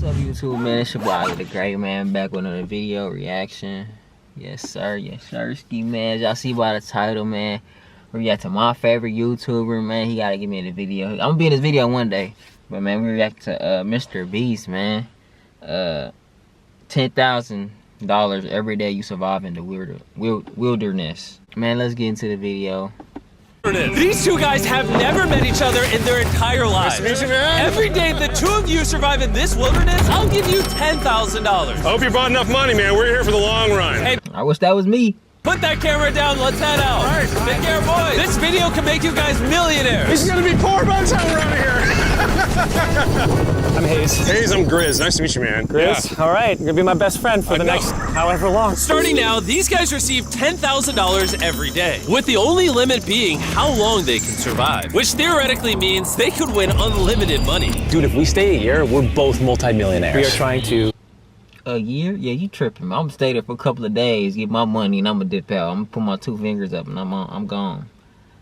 What's up, YouTube, man? It's your boy, the Great Man, back with another video reaction. Yes, sir. Yes, sir. Ski, man. As y'all see by the title, man, react to my favorite YouTuber, man. He gotta give me the video. I'm gonna be in this video one day, but man, we react to MrBeast, man. $10,000 every day you survive in the wilderness. Man, let's get into the video. These two guys have never met each other in their entire lives. Nice to meet you, man. Every day the two of you survive in this wilderness, I'll give you $10,000. I hope you brought enough money, man. We're here for the long run. Hey, I wish that was me. put that camera down. Let's head out. All right. Take care, boys. This video can make you guys millionaires. This is gonna be poor by the time we're out of here. I'm Hayes. Hayes, I'm Grizz. Nice to meet you, man. Grizz? All right, you're gonna be my best friend for the next however long. Starting now, these guys receive $10,000 every day, with the only limit being how long they can survive, which theoretically means they could win unlimited money. Dude, if we stay a year, we're both multimillionaires. We are trying to... A year? Yeah, you tripping, man. I'm gonna stay there for a couple of days, get my money, and I'm gonna dip out. I'm gonna put my 2 fingers up, and I'm gone.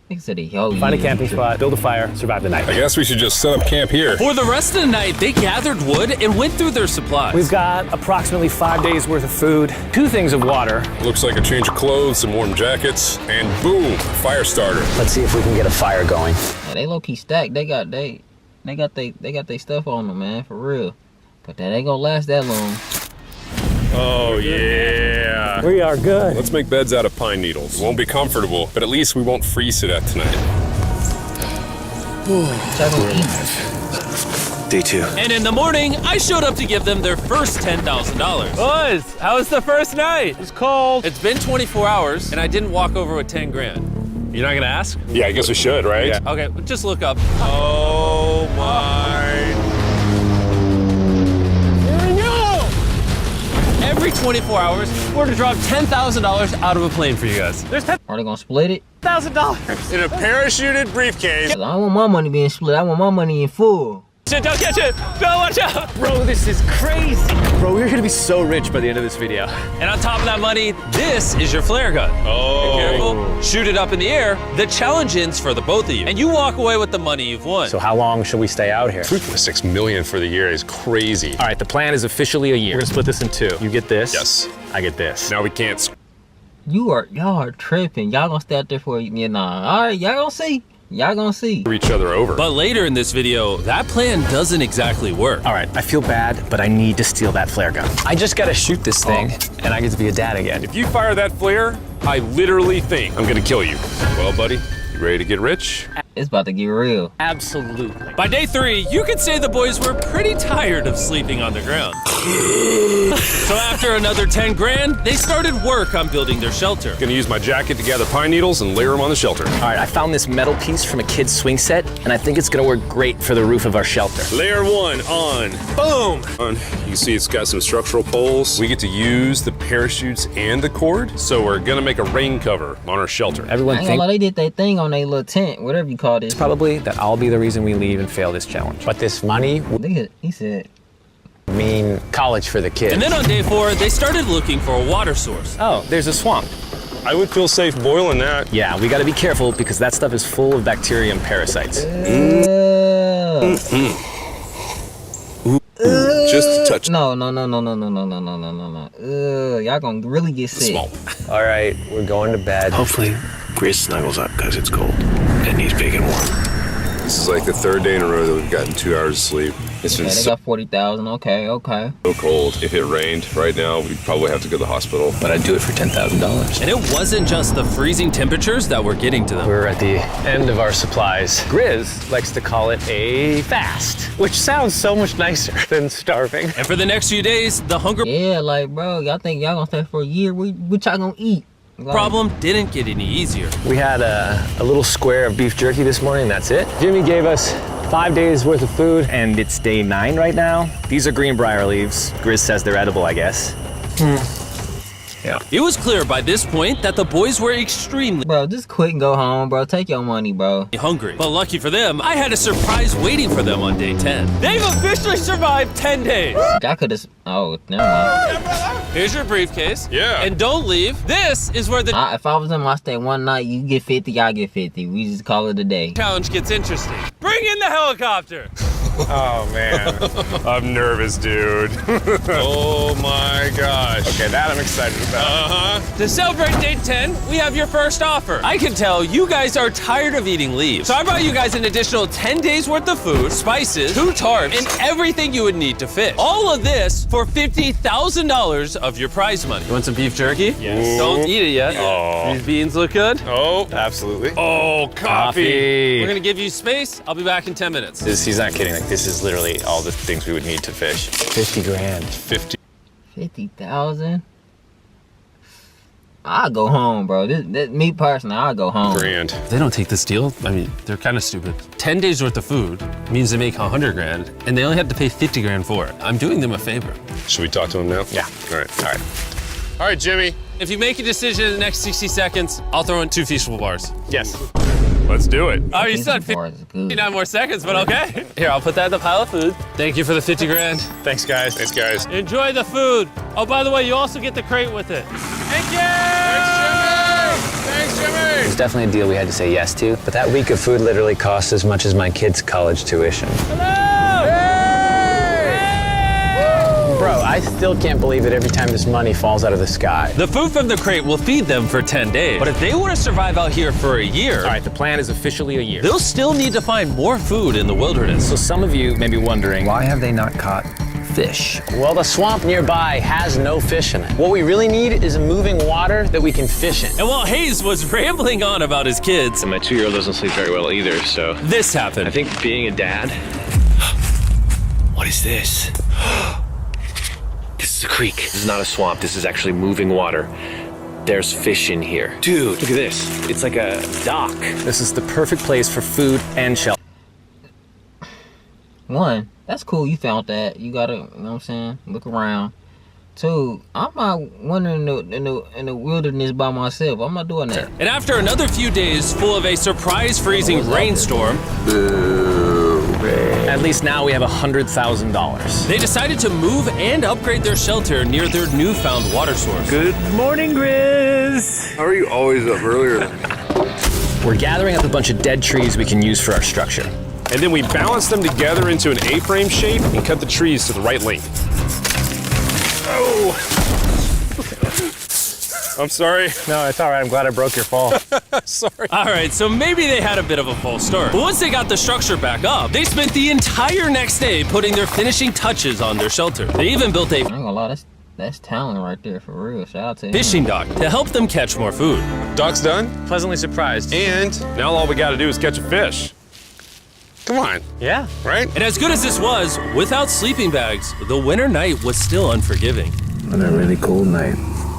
Nigga said find a camping spot, build a fire, survive the night. I guess we should just set up camp here. For the rest of the night, they gathered wood and went through their supplies. We've got approximately 5 days worth of food, 2 things of water. Looks like a change of clothes, some warm jackets, and boom, fire starter. Let's see if we can get a fire going. Yeah, they low key stacked. They got they stuff on them, man, for real. But that ain't gonna last that long. Oh, yeah. We are good. Let's make beds out of pine needles. Won't be comfortable, but at least we won't freeze to death tonight. Day 2. And in the morning, I showed up to give them their first $10,000. Boys, how was the first night? It's cold. It's been 24 hours, and I didn't walk over with 10 grand. You're not gonna ask? Yeah, I guess we should, right? Yeah. Okay, just look up. Oh, my. Every 24 hours, we're to drop $10,000 out of a plane for you guys. There's Are they gonna split it? $10,000. In a parachuted briefcase. I don't want my money being split. I want my money in full. Shit, don't catch it! No, watch out! Bro, this is crazy. Bro, we're gonna be so rich by the end of this video. And on top of that money, this is your flare gun. Oh. Be careful, shoot it up in the air. The challenge ends for the both of you. And you walk away with the money you've won. So how long should we stay out here? $3.6 million for the year is crazy. All right, the plan is officially a year. We're gonna split this in 2. You get this. Yes. I get this. Now we can't. Y'all are tripping. Y'all gonna stay out there for All right, y'all gonna see. Y'all gonna see. Each other over. But later in this video, that plan doesn't exactly work. All right, I feel bad, but I need to steal that flare gun. I just gotta shoot this thing, and I get to be a dad again. If you fire that flare, I literally think I'm gonna kill you. Well, buddy, you ready to get rich? It's about to get real. Absolutely. By day 3, you could say the boys were pretty tired of sleeping on the ground. So after another 10 grand, they started work on building their shelter. Gonna use my jacket to gather pine needles and layer them on the shelter. All right, I found this metal piece from a kid's swing set, and I think it's gonna work great for the roof of our shelter. Layer 1 on. Boom! You can see it's got some structural poles. We get to use the parachutes and the cord, so we're gonna make a rain cover on our shelter. Everyone I ain't gonna lie, thinks they did their thing on their little tent, whatever you call this. probably that I'll be the reason we leave and fail this challenge. But this money would He said, mean college for the kids. And then on day 4, they started looking for a water source. Oh, there's a swamp. I would feel safe boiling that. Yeah, we gotta be careful because that stuff is full of bacteria and parasites. Just a touch. No. Y'all gonna really get sick. Small. All right, we're going to bed. Hopefully, Grizz snuggles up because it's cold and he's big and warm. This is like the 3rd day in a row that we've gotten 2 hours of sleep. It's been Okay, they so got 40,000. Okay. cold. If it rained right now, we'd probably have to go to the hospital. But I'd do it for $10,000. And it wasn't just the freezing temperatures that were getting to them. We're at the end of our supplies. Grizz likes to call it a fast, which sounds so much nicer than starving. And for the next few days, the hunger Yeah, like, bro, y'all think y'all gonna stay for a year? What y'all gonna eat? Like, problem didn't get any easier. We had a little square of beef jerky this morning, that's it. Jimmy gave us 5 days worth of food, and it's day 9 right now. These are greenbrier leaves. Grizz says they're edible, I guess. Yeah. It was clear by this point that the boys were extremely Bro, just quit and go home, bro. Take your money, bro. hungry. But lucky for them, I had a surprise waiting for them on day 10. They've officially survived 10 days. I could have. Oh, never mind. Here's your briefcase. Yeah. And don't leave. This is where the If I was them, I stay one night. You get 50, I get 50. We just call it a day. challenge gets interesting. Bring in the helicopter. Oh, man. I'm nervous, dude. Oh my gosh. Okay, that I'm excited about. To celebrate day 10, we have your first offer. I can tell you guys are tired of eating leaves. So I brought you guys an additional 10 days worth of food, spices, 2 tarps, and everything you would need to fish. All of this for $50,000 of your prize money. You want some beef jerky? Yes. Don't eat it yet. Oh. These beans look good. Oh, Absolutely. oh, coffee. We're gonna give you space. I'll be back in 10 minutes. He's not kidding. Like, this is literally all the things we would need to fish. 50 grand. 50,000. I'll go home, bro. This me personally, I'll go home. Grand. If they don't take this deal, I mean, they're kind of stupid. 10 days worth of food means they make 100 grand, and they only have to pay 50 grand for it. I'm doing them a favor. Should we talk to him now? Yeah. All right. All right. All right, Jimmy. If you make a decision in the next 60 seconds, I'll throw in 2 feastable bars. Yes. Let's do it. Oh, you These said bars is good. 59 more seconds, but okay. Here, I'll put that in the pile of food. Thank you for the 50 grand. Thanks, guys. Thanks, guys. Enjoy the food. Oh, by the way, you also get the crate with it. Thank you! Thanks, Jimmy. It's definitely a deal we had to say yes to, but that week of food literally cost as much as my kid's college tuition. Bro, I still can't believe it every time this money falls out of the sky. The food from the crate will feed them for 10 days. But if they want to survive out here for a year, All right, the plan is officially a year. they'll still need to find more food in the wilderness. So some of you may be wondering, Why have they not caught fish? Well, the swamp nearby has no fish in it. What we really need is a moving water that we can fish in. And while Hayes was rambling on about his kids, And my 2-year-old doesn't sleep very well either, so this happened. I think being a dad. What is this? This is a creek. This is not a swamp. This is actually moving water. There's fish in here. Dude, look at this. It's like a dock. this is the perfect place for food and shelter. One, that's cool. You found that. You gotta, you know what I'm saying? Look around. Two, I'm not wandering in the wilderness by myself. I'm not doing that. And after another few days full of a surprise freezing rainstorm, At least now we have $100,000. they decided to move and upgrade their shelter near their newfound water source. Good morning, Grizz. How are you always up earlier? We're gathering up a bunch of dead trees we can use for our structure. And then we balance them together into an A-frame shape and cut the trees to the right length. Oh! I'm sorry. No, it's all right. I'm glad I broke your fall. Sorry. All right, so maybe they had a bit of a false start. But once they got the structure back up, they spent the entire next day putting their finishing touches on their shelter. They even built a I ain't gonna lie, that's talent right there for real. Shout out to him. fishing dock to help them catch more food. Dock's done, Pleasantly surprised. and now all we gotta do is catch a fish. Come on, Yeah. right? And as good as this was, without sleeping bags, the winter night was still unforgiving. On a really cold night.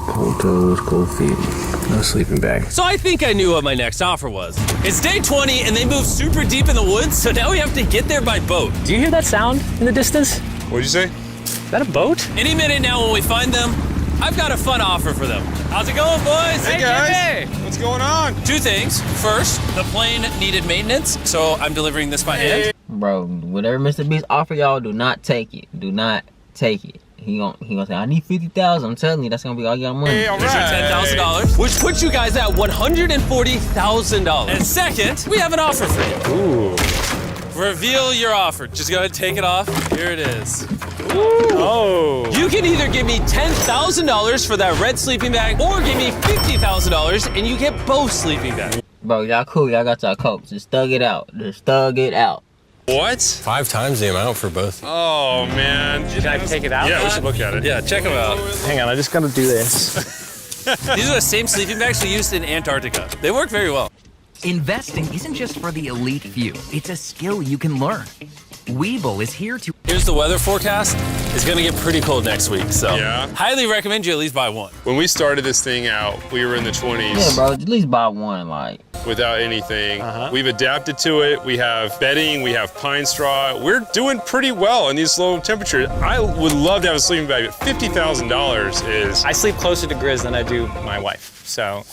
Cold toes, cold feet. No sleeping bag. So I think I knew what my next offer was. It's day 20 and they moved super deep in the woods, so now we have to get there by boat. Do you hear that sound in the distance? What'd you say? Is that a boat? Any minute now when we find them, I've got a fun offer for them. How's it going, boys? Hey guys, what's going on? 2 things. First, the plane needed maintenance, so I'm delivering this by hand. Bro, whatever MrBeast offer y'all, do not take it. Do not take it. He gonna say, I need 50,000. I'm telling you, that's gonna be all your money. Hey, all Here's your $10,000, which puts you guys at $140,000. And second, we have an offer for you. Ooh. Reveal your offer. Just go ahead and take it off. Here it is. Oh. You can either give me $10,000 for that red sleeping bag, or give me $50,000 and you get both sleeping bags. Bro, y'all cool. Y'all got y'all coats. Just thug it out. Just thug it out. What? 5 times the amount for both. Oh man. Can I take it out? Yeah, we should look at it. Yeah, check them out. Hang on, I just gotta do this. These are the same sleeping bags we used in Antarctica. They work very well. Investing isn't just for the elite few. It's a skill you can learn. Webull is here to... Here's the weather forecast. It's gonna get pretty cold next week, so Yeah. highly recommend you at least buy one. When we started this thing out, we were in the 20s. Yeah, bro. At least buy one. Like, without anything. We've adapted to it. We have bedding, we have pine straw. We're doing pretty well in these low temperatures. I would love to have a sleeping bag, but $50,000 is... I sleep closer to Grizz than I do my wife, so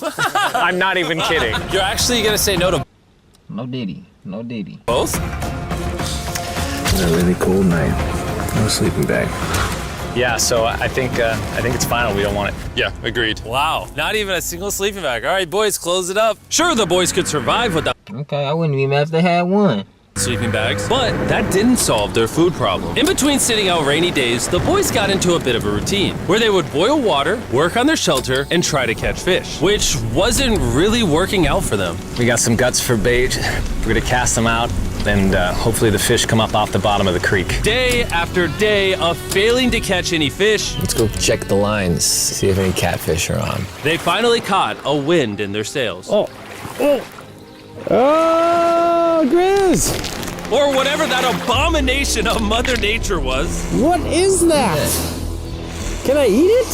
I'm not even kidding. You're actually gonna say no to no Diddy. No Diddy. both? On a really cold night. No sleeping bag. Yeah, so I think it's final. We don't want it. Yeah, agreed. Wow, not even a single sleeping bag. All right, boys, close it up. Sure, the boys could survive without Okay, I wouldn't be mad if they had one. sleeping bags, but that didn't solve their food problem. In between sitting out rainy days, the boys got into a bit of a routine where they would boil water, work on their shelter, and try to catch fish, which wasn't really working out for them. We got some guts for bait. We're gonna cast them out, and hopefully the fish come up off the bottom of the creek. Day after day of failing to catch any fish, Let's go check the lines, see if any catfish are on. they finally caught a wind in their sails. Oh, Grizz! Or whatever that abomination of Mother Nature was. What is that? Can I eat it?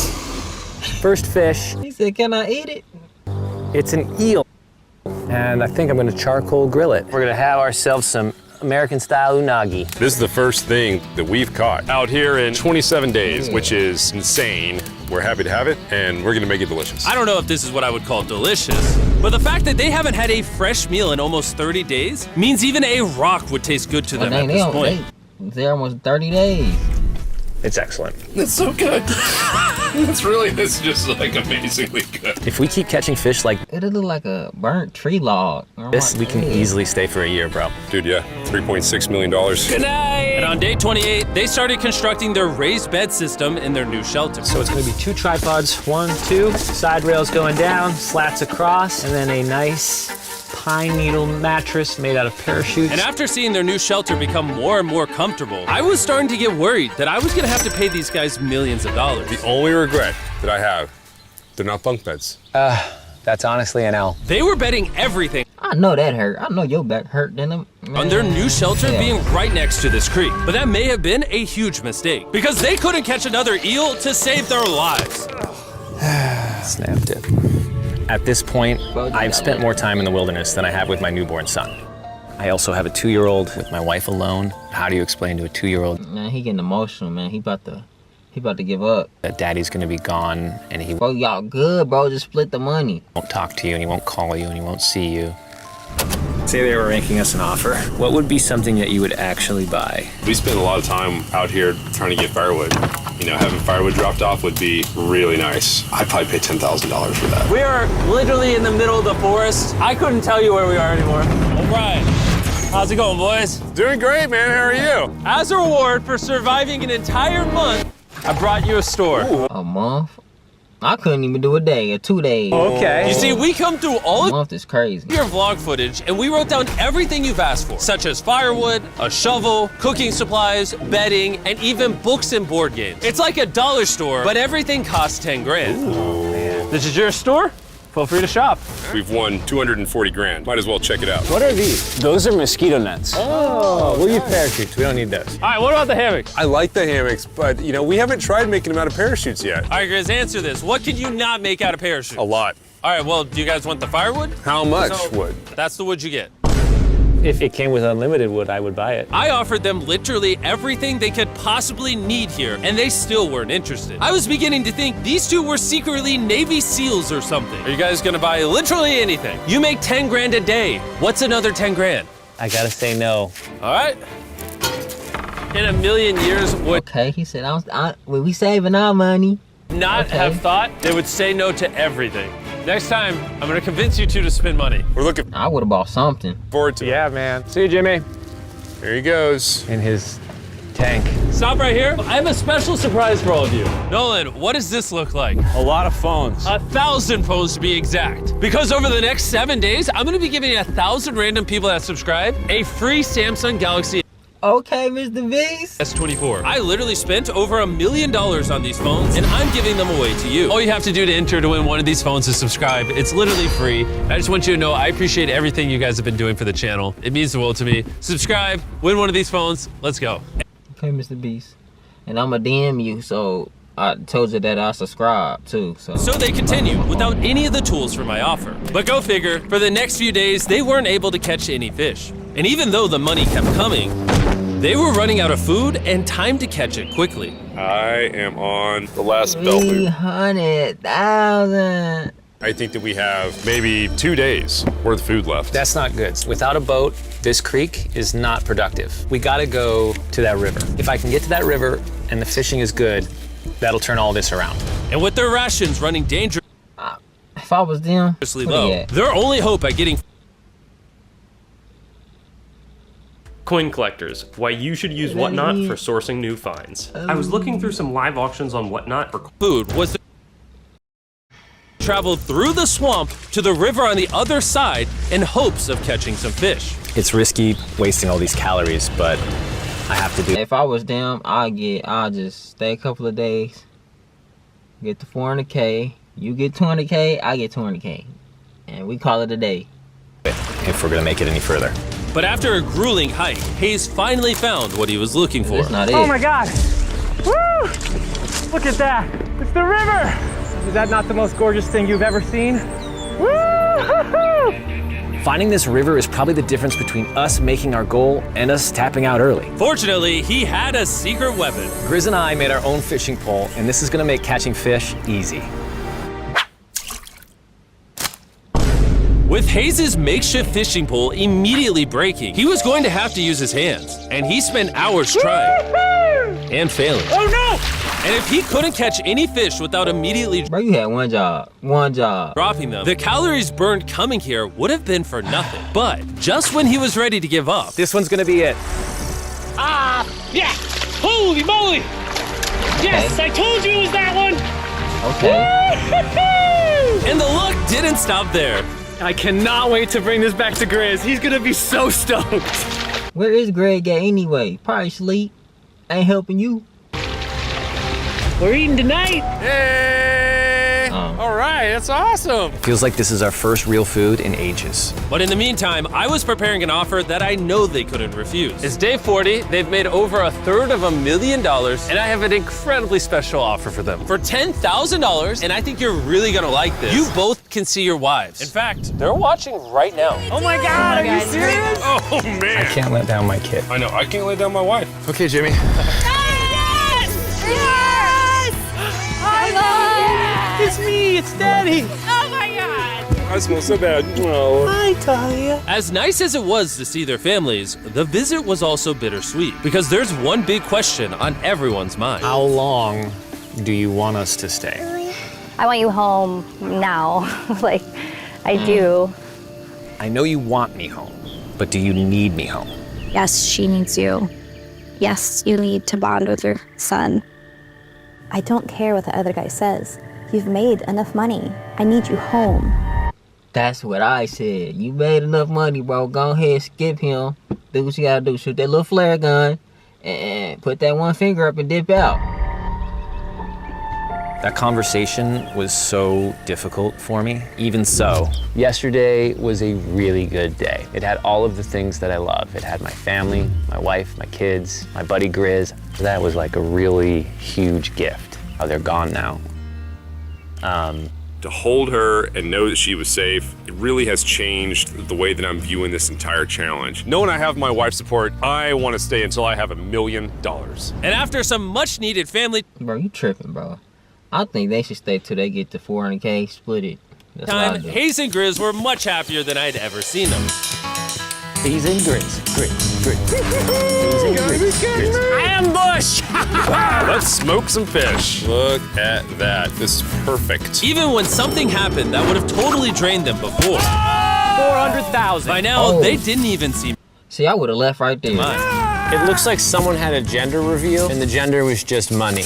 First fish, He said, "Can I eat it?" it's an eel. And I think I'm gonna charcoal grill it. We're gonna have ourselves some American-style unagi. This is the first thing that we've caught out here in 27 days, which is insane. We're happy to have it, and we're gonna make it delicious. I don't know if this is what I would call delicious, but the fact that they haven't had a fresh meal in almost 30 days means even a rock would taste good to them at this point. They're almost 30 days. It's excellent. It's so good. It's just like amazingly good. If we keep catching fish like It'll look like a burnt tree log. this, we can easily stay for a year, bro. Dude, yeah, $3.6 million. Good night! And on day 28, they started constructing their raised bed system in their new shelter. So it's gonna be 2 tripods, 1, 2, side rails going down, slats across, and then a nice pine needle mattress made out of parachutes. And after seeing their new shelter become more and more comfortable, I was starting to get worried that I was gonna have to pay these guys millions of dollars. The only regret that I have, they're not bunk beds. That's honestly an L. They were betting everything I know that hurt. I know your back hurt, didn't it? on their new shelter Yeah. being right next to this creek. But that may have been a huge mistake because they couldn't catch another eel to save their lives. Snapped it. At this point, I've spent more time in the wilderness than I have with my newborn son. I also have a 2-year-old with my wife alone. How do you explain to a 2-year-old Man, he getting emotional, man. He about to give up. that daddy's gonna be gone and he Bro, y'all good, bro. Just split the money. won't talk to you and he won't call you and he won't see you? Say they were making us an offer. What would be something that you would actually buy? We spend a lot of time out here trying to get firewood. You know, having firewood dropped off would be really nice. I'd probably pay $10,000 for that. We are literally in the middle of the forest. I couldn't tell you where we are anymore. All right. How's it going, boys? Doing great, man. How are you? As a reward for surviving an entire month, I brought you a store. A month? I couldn't even do a day or 2 days. Okay. You see, we come through all A of month is crazy. your vlog footage and we wrote down everything you've asked for, such as firewood, a shovel, cooking supplies, bedding, and even books and board games. It's like a dollar store, but everything costs 10 grand. This is your store? Feel free to shop. We've won 240 grand. Might as well check it out. What are these? Those are mosquito nets. Oh, we'll use parachutes. We don't need those. All right, what about the hammocks? I like the hammocks, but you know, we haven't tried making them out of parachutes yet. All right, Grizz, answer this. What could you not make out of parachute? A lot. All right, well, do you guys want the firewood? How much So- wood? That's the wood you get. If it came with unlimited wood, I would buy it. I offered them literally everything they could possibly need here, and they still weren't interested. I was beginning to think these two were secretly Navy SEALs or something. Are you guys gonna buy literally anything? You make 10 grand a day. What's another 10 grand? I gotta say no. All right? In a million years, would Okay, he said, we saving our money. not Okay. have thought they would say no to everything. Next time, I'm gonna convince you two to spend money. We're looking I would have bought something. forward to it. Yeah, man. See you, Jimmy. There he goes. In his tank. Stop right here. I have a special surprise for all of you. Nolan, what does this look like? A lot of phones. 1,000 phones to be exact. Because over the next 7 days, I'm gonna be giving 1,000 random people that subscribe a free Samsung Galaxy Okay, Mr. Beast. S24. I literally spent over $1 million on these phones, and I'm giving them away to you. All you have to do to enter to win one of these phones is subscribe. It's literally free. I just want you to know I appreciate everything you guys have been doing for the channel. It means the world to me. Subscribe, win one of these phones. Let's go. Okay, Mr. Beast. And I'm going to DM you, so I told you that I subscribe too. So they continue without any of the tools for my offer. But go figure, for the next few days, they weren't able to catch any fish. And even though the money kept coming, they were running out of food and time to catch it quickly. I am on the last belt loop. 300,000. I think that we have maybe 2 days worth of food left. That's not good. Without a boat, this creek is not productive. We gotta go to that river. If I can get to that river and the fishing is good, that'll turn all this around. And with their rations running dangerously If I was them, where low, they at? their only hope at getting Coin collectors, why you should use Whatnot for sourcing new finds. I was looking through some live auctions on Whatnot for food was traveled through the swamp to the river on the other side in hopes of catching some fish. It's risky wasting all these calories, but I have to do it. If I was them, I'll just stay a couple of days, get the 400K, you get 200K, I get 200K, and we call it a day. If we're gonna make it any further. But after a grueling hike, Hayes finally found what he was looking for. That's not it. Oh my God! Woo! Look at that! It's the river! Is that not the most gorgeous thing you've ever seen? Woo! Finding this river is probably the difference between us making our goal and us tapping out early. Fortunately, he had a secret weapon. Grizz and I made our own fishing pole, and this is gonna make catching fish easy. With Hayes' makeshift fishing pole immediately breaking, he was going to have to use his hands, and he spent hours trying and failing. Oh no! And if he couldn't catch any fish without immediately Bro, you had one job. dropping them, the calories burned coming here would have been for nothing. But just when he was ready to give up, This one's gonna be it. Ah! Yeah! Holy moly! Yes, I told you it was that one! Okay. and the luck didn't stop there. I cannot wait to bring this back to Grizz. He's gonna be so stoked. Where is Greg at anyway? Probably sleep. Ain't helping you. We're eating tonight. Hey! All right, that's awesome. Feels like this is our first real food in ages. But in the meantime, I was preparing an offer that I know they couldn't refuse. It's day 40, they've made over $250,000, and I have an incredibly special offer for them. For $10,000, and I think you're really gonna like this, you both can see your wives. In fact, they're watching right now. Oh my God, are you serious? Oh man. I can't let down my kid. I know, I can't lay down my wife. Okay, Jimmy. It's me, it's Daddy. Oh my God! I smell so bad. Oh. Hi, Talia. As nice as it was to see their families, the visit was also bittersweet because there's one big question on everyone's mind. How long do you want us to stay? I want you home now. Like, I do. I know you want me home, but do you need me home? Yes, she needs you. Yes, you need to bond with your son. I don't care what the other guy says. You've made enough money. I need you home. That's what I said. You made enough money, bro. Go ahead, skip him. Do what you gotta do. Shoot that little flare gun and put that one finger up and dip out. That conversation was so difficult for me. Even so, yesterday was a really good day. It had all of the things that I love. It had my family, my wife, my kids, my buddy Grizz. That was like a really huge gift. Oh, they're gone now. To hold her and know that she was safe, it really has changed the way that I'm viewing this entire challenge. Knowing I have my wife's support, I want to stay until I have $1 million. And after some much needed family Bro, you tripping, bro. I think they should stay till they get to 400K, split it. That's what I time, do. Hayes and Grizz were much happier than I'd ever seen them. Hayes and Grizz. Ambush! Let's smoke some fish. Look at that. This is perfect. Even when something happened that would have totally drained them before. 400,000. By now, Oh. they didn't even see See, I would have left right there. mine. It looks like someone had a gender reveal, and the gender was just money.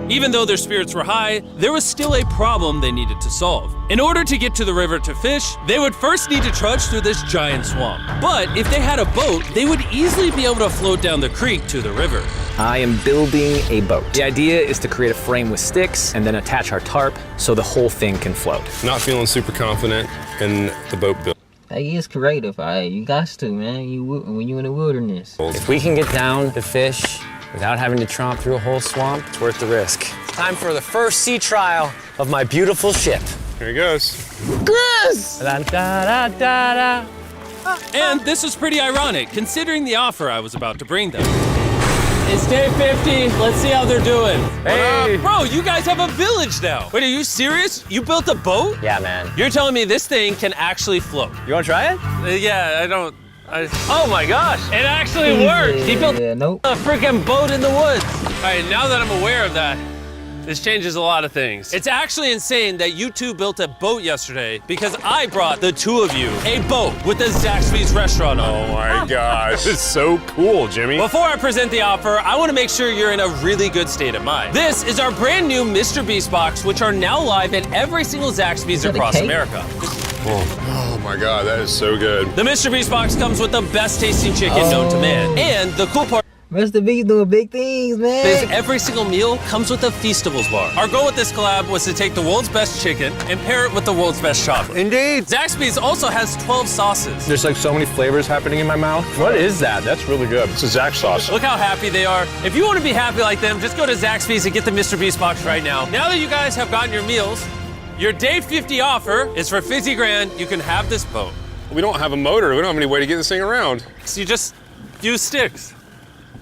Even though their spirits were high, there was still a problem they needed to solve. In order to get to the river to fish, they would first need to trudge through this giant swamp. But if they had a boat, they would easily be able to float down the creek to the river. I am building a boat. The idea is to create a frame with sticks and then attach our tarp so the whole thing can float. Not feeling super confident in the boat build. Hey, it's creative. You got to, man. When you in the wilderness. If we can get down to fish without having to tromp through a whole swamp, it's worth the risk. Time for the first sea trial of my beautiful ship. Here he goes. And this was pretty ironic, considering the offer I was about to bring them. It's day 50. Let's see how they're doing. Hey! Bro, you guys have a village now. Wait, are you serious? You built a boat? Yeah, man. You're telling me this thing can actually float? You wanna try it? Yeah, oh my gosh, it actually worked. He built Yeah, nope. a freaking boat in the woods. All right, now that I'm aware of that, This changes a lot of things. It's actually insane that you two built a boat yesterday because I brought the two of you a boat with the Zaxby's restaurant on it. Oh my gosh, it's so cool, Jimmy. Before I present the offer, I want to make sure you're in a really good state of mind. This is our brand new MrBeast box, which are now live at every single Zaxby's across America. Oh my God, that is so good. The MrBeast box comes with the best tasting chicken known to man. And the cool part MrBeast doing big things, man. is every single meal comes with a Feastables bar. Our goal with this collab was to take the world's best chicken and pair it with the world's best chocolate. Indeed. Zaxby's also has 12 sauces. There's like so many flavors happening in my mouth. What is that? That's really good. It's a Zax sauce. Look how happy they are. If you want to be happy like them, just go to Zaxby's and get the MrBeast box right now. Now that you guys have gotten your meals, your day 50 offer is for 50 grand. You can have this boat. We don't have a motor. We don't have any way to get this thing around. So you just use sticks.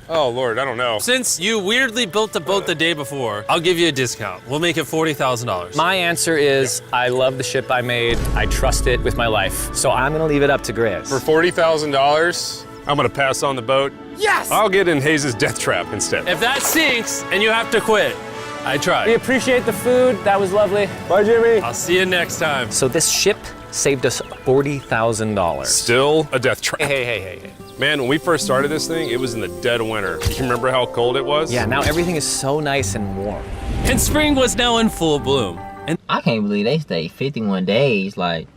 Oh Lord, I don't know. Since you weirdly built the boat the day before, I'll give you a discount. We'll make it $40,000. My answer is I love the ship I made. I trust it with my life. So I'm gonna leave it up to Grizz. For $40,000, I'm gonna pass on the boat. Yes! I'll get in Hayes' death trap instead. If that sinks and you have to quit, I tried. We appreciate the food. That was lovely. Bye, Jimmy. I'll see you next time. So this ship saved us $40,000. Still a death trap. Hey. Man, when we first started this thing, it was in the dead of winter. You remember how cold it was? Yeah, now everything is so nice and warm. And spring was now in full bloom. And I can't believe they stayed 51 days. Like,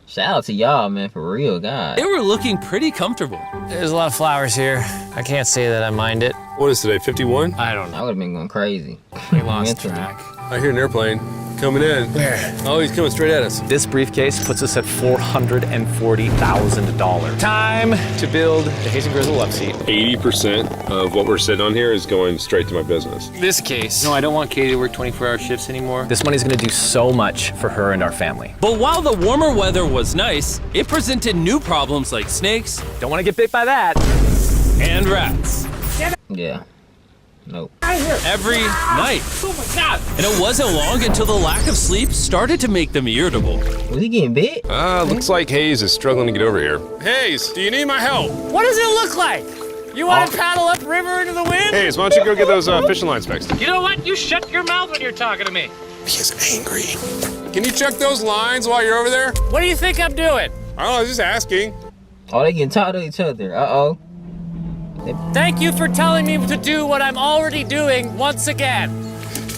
shout out to y'all, man, for real, God. they were looking pretty comfortable. There's a lot of flowers here. I can't say that I mind it. What is today, 51? I don't know. I would have been going crazy. We lost Mentally. track. I hear an airplane coming in. Where? Oh, he's coming straight at us. This briefcase puts us at $440,000. Time to build the Hayes and Grizzle love seat. 80% of what we're sitting on here is going straight to my business. This case. No, I don't want Katie to work 24-hour shifts anymore. This money's gonna do so much for her and our family. But while the warmer weather was nice, it presented new problems like snakes Don't wanna get bit by that. and rats. Yeah. Nope. Every night. Oh my God. And it wasn't long until the lack of sleep started to make them irritable. Was he getting bit? Looks like Hayes is struggling to get over here. Hayes, do you need my help? What does it look like? You want to paddle upriver into the wind? Hayes, why don't you go get those fishing lines fixed? You know what? You shut your mouth when you're talking to me. He is angry. Can you check those lines while you're over there? What do you think I'm doing? I don't know, I was just asking. Oh, they getting talk to each other. Uh-oh. Thank you for telling me to do what I'm already doing once again.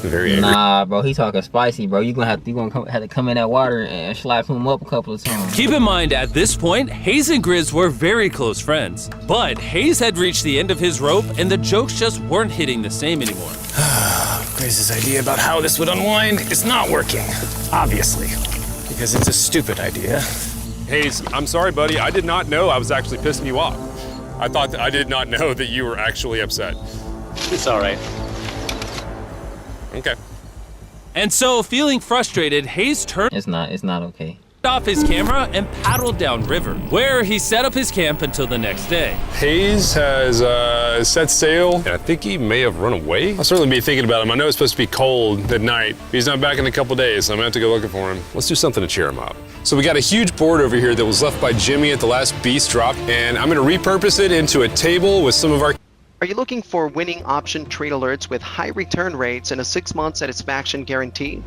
Very angry. Nah, bro, he talking spicy, bro. You gonna have to come in that water and slap him up a couple of times. Keep in mind, at this point, Hayes and Grizz were very close friends. But Hayes had reached the end of his rope, and the jokes just weren't hitting the same anymore. Griz's idea about how this would unwind is not working, obviously, because it's a stupid idea. Hayes, I'm sorry, buddy. I did not know I was actually pissing you off. I did not know that you were actually upset. It's all right. Okay. And so, feeling frustrated, Hayes turned It's not okay. off his camera and paddled downriver, where he set up his camp until the next day. Hayes has set sail, and I think he may have run away. I'll certainly be thinking about him. I know it's supposed to be cold at night. He's not back in a couple days, so I'm gonna have to go looking for him. Let's do something to cheer him up. So we got a huge board over here that was left by Jimmy at the last Beast drop, and I'm gonna repurpose it into a table with some of our Are you looking for winning option trade alerts with high return rates and a 6-month satisfaction guarantee?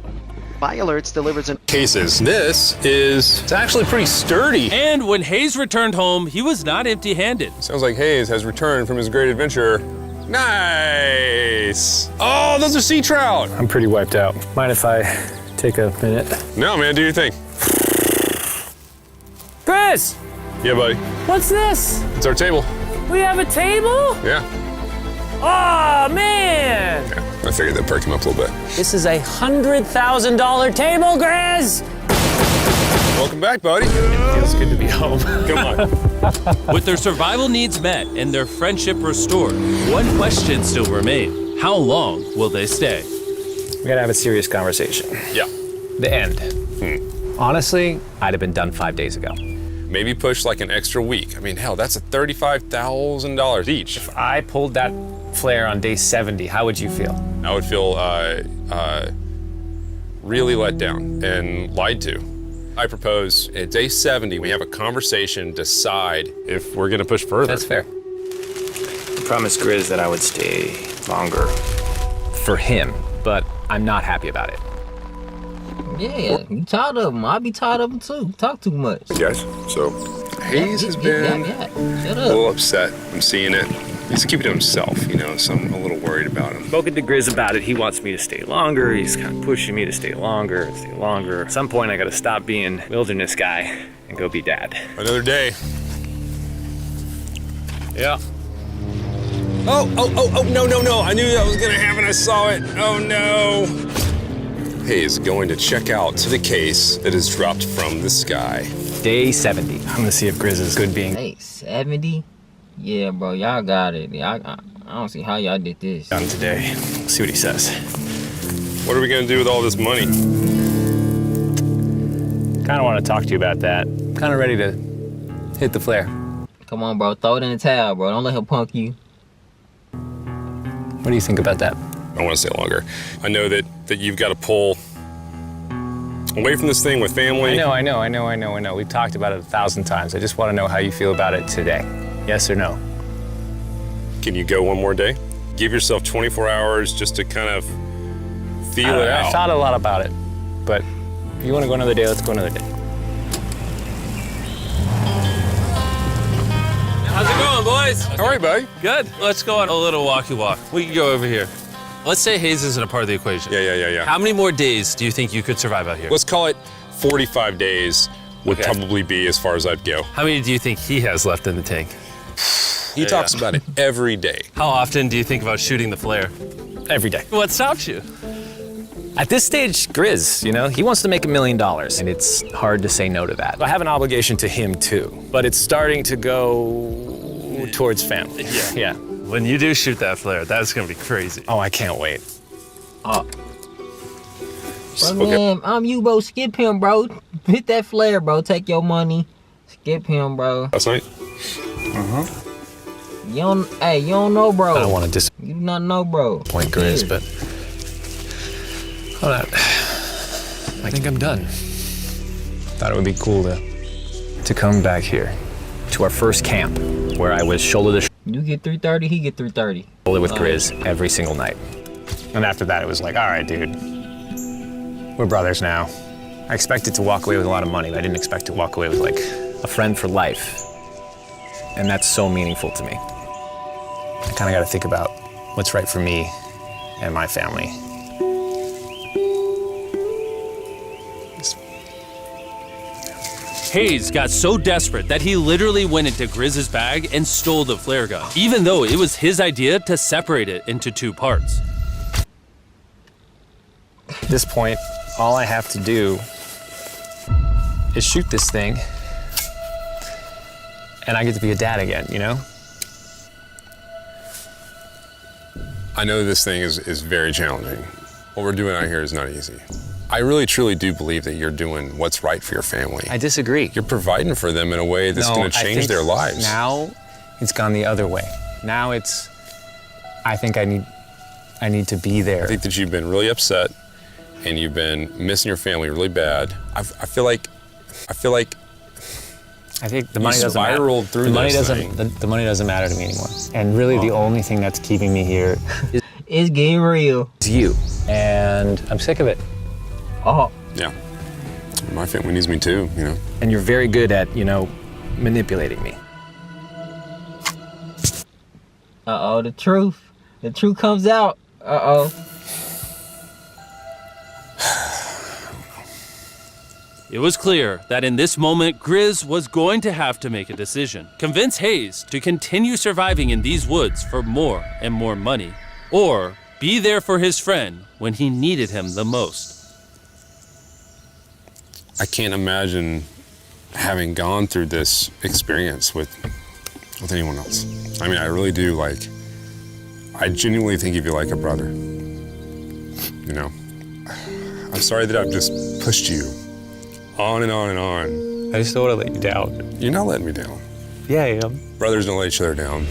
Buy Alerts delivers an cases. It's actually pretty sturdy. And when Hayes returned home, he was not empty-handed. Sounds like Hayes has returned from his great adventure. Nice. Oh, those are sea trout. I'm pretty wiped out. Mind if I take a minute? No, man, do your thing. Chris, Yeah, buddy. what's this? It's our table. We have a table? Yeah. Oh, man! I figured that'd perk him up a little bit. This is a $100,000 table, Grizz! Welcome back, buddy. Feels good to be home. Come on. With their survival needs met and their friendship restored, one question still remained. How long will they stay? We gotta have a serious conversation. Yeah. The end. Honestly, I'd have been done 5 days ago. Maybe push like an extra week. I mean, hell, that's $35,000 each. If I pulled that flare on day 70, how would you feel? I would feel really let down and lied to. I propose at day 70, we have a conversation, decide if we're gonna push further. That's fair. I promised Grizz that I would stay longer. For him, but I'm not happy about it. Yeah, you tired of him. I'll be tired of him too. Talk too much. Yes, so Hayes has been Shut a up. little upset. I'm seeing it. He's keeping it to himself, you know, so I'm a little worried about him. Spoken to Grizz about it. He wants me to stay longer. He's kind of pushing me to stay longer. At some point, I gotta stop being wilderness guy and go be dad. Another day. Yeah. Oh, no. I knew that was gonna happen. I saw it. Oh, no. Hayes going to check out to the case that is dropped from the sky. Day 70. I'm gonna see if Grizz is good being. Hey, 70? Yeah, bro, y'all got it. I don't see how y'all did this. Done today. See what he says. What are we gonna do with all this money? Kind of want to talk to you about that. Kind of ready to hit the flare. Come on, bro, throw it in the towel, bro. Don't let him punk you. What do you think about that? I want to stay longer. I know that you've got to pull away from this thing with family. I know. We've talked about it 1,000 times. I just want to know how you feel about it today. Yes or no? Can you go one more day? Give yourself 24 hours just to kind of feel it out. I thought a lot about it, but if you want to go another day, let's go another day. How's it going, boys? How are you, buddy? Good. Let's go on a little walkie walk. We can go over here. Let's say Hayes isn't a part of the equation. Yeah. How many more days do you think you could survive out here? Let's call it 45 days would probably be as far as I'd go. How many do you think he has left in the tank? He talks about it every day. How often do you think about shooting the flare? Every day. What stops you? At this stage, Grizz, you know, he wants to make $1 million, and it's hard to say no to that. I have an obligation to him too, but it's starting to go towards family. Yeah. When you do shoot that flare, that's gonna be crazy. Oh, I can't wait. Bro, man, I'm you, bro. Skip him, bro. Hit that flare, bro. Take your money. Skip him, bro. Last night? You don't know, bro. I don't want to You do not know, bro. disappoint Grizz, but hold on. I think I'm done. Thought it would be cool to come back here to our first camp where I was shoulder to You get 330, he get 330. shoulder with Grizz every single night. And after that, it was like, all right, dude, we're brothers now. I expected to walk away with a lot of money, but I didn't expect to walk away with like a friend for life. And that's so meaningful to me. I kind of got to think about what's right for me and my family. Hayes got so desperate that he literally went into Grizz's bag and stole the flare gun, even though it was his idea to separate it into 2 parts. At this point, all I have to do is shoot this thing, and I get to be a dad again, you know? I know this thing is very challenging. What we're doing out here is not easy. I really, truly do believe that you're doing what's right for your family. I disagree. You're providing for them in a way that's going to change their lives. Now, it's gone the other way. Now it's, I think I need to be there. I think that you've been really upset and you've been missing your family really bad. I feel like I think the money doesn't matter. spiraled through the money this doesn't. thing. The money doesn't matter to me anymore. And really, the only thing that's keeping me here It's getting real. is you. And I'm sick of it. Oh. Yeah. My family needs me too, you know. And you're very good at, you know, manipulating me. Uh-oh, the truth. The truth comes out. Uh-oh. It was clear that in this moment, Grizz was going to have to make a decision. Convince Hayes to continue surviving in these woods for more and more money, or be there for his friend when he needed him the most. I can't imagine having gone through this experience with anyone else. I mean, I really do, I genuinely think of you like a brother. You know? I'm sorry that I've just pushed you on and on and on. I just don't want to let you down. You're not letting me down. Yeah, I am. Brothers don't let each other down.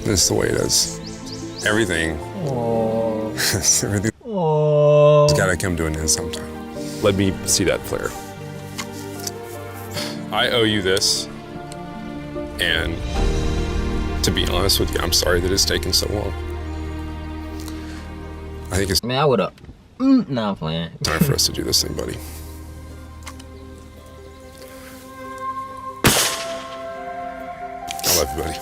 This is the way it is. Everything. Everything. It's gotta come to an end sometime. Let me see that flare. I owe you this. And to be honest with you, I'm sorry that it's taken so long. I think it's... Man, I would have Nah, I'm playing. Time for us to do this thing, buddy. I love you, buddy.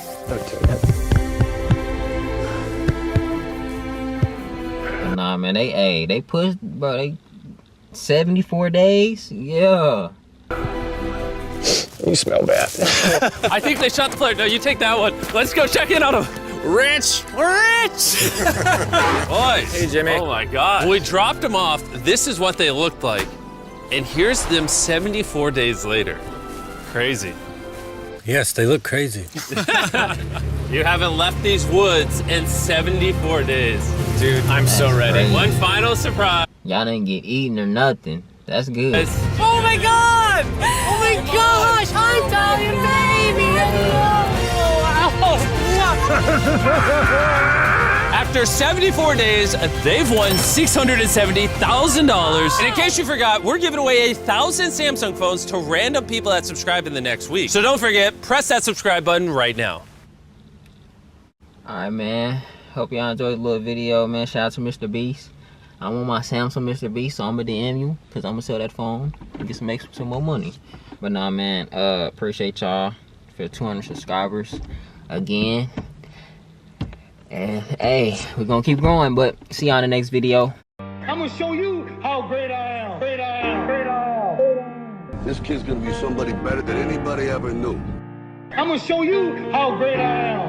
But nah, man, they pushed, bro. They 74 days. Yeah. You smell bad. I think they shot the player. No, you take that one. Let's go check in on him. Rich! Boys! Hey, Jimmy. Oh my God. When we dropped them off, this is what they looked like. And here's them 74 days later. Crazy. Yes, they look crazy. You haven't left these woods in 74 days. Dude, I'm so ready. crazy. One final surprise. Y'all didn't get eaten or nothing. That's good. Oh my God! Oh my gosh! Hi, Italian baby! After 74 days, they've won $670,000. And in case you forgot, we're giving away 1,000 Samsung phones to random people that subscribe in the next week. So don't forget, press that subscribe button right now. All right, man. Hope y'all enjoyed the little video, man. Shout out to MrBeast. I'm on my Samsung MrBeast, so I'm gonna DM you because I'm gonna sell that phone and get some more money. But nah, man, appreciate y'all for 200 subscribers again. And hey, we're gonna keep growing, but see y'all in the next video. I'm gonna show you how great I am. Great I am. Great I am. This kid's gonna be somebody better than anybody ever knew. I'm gonna show you how great I am.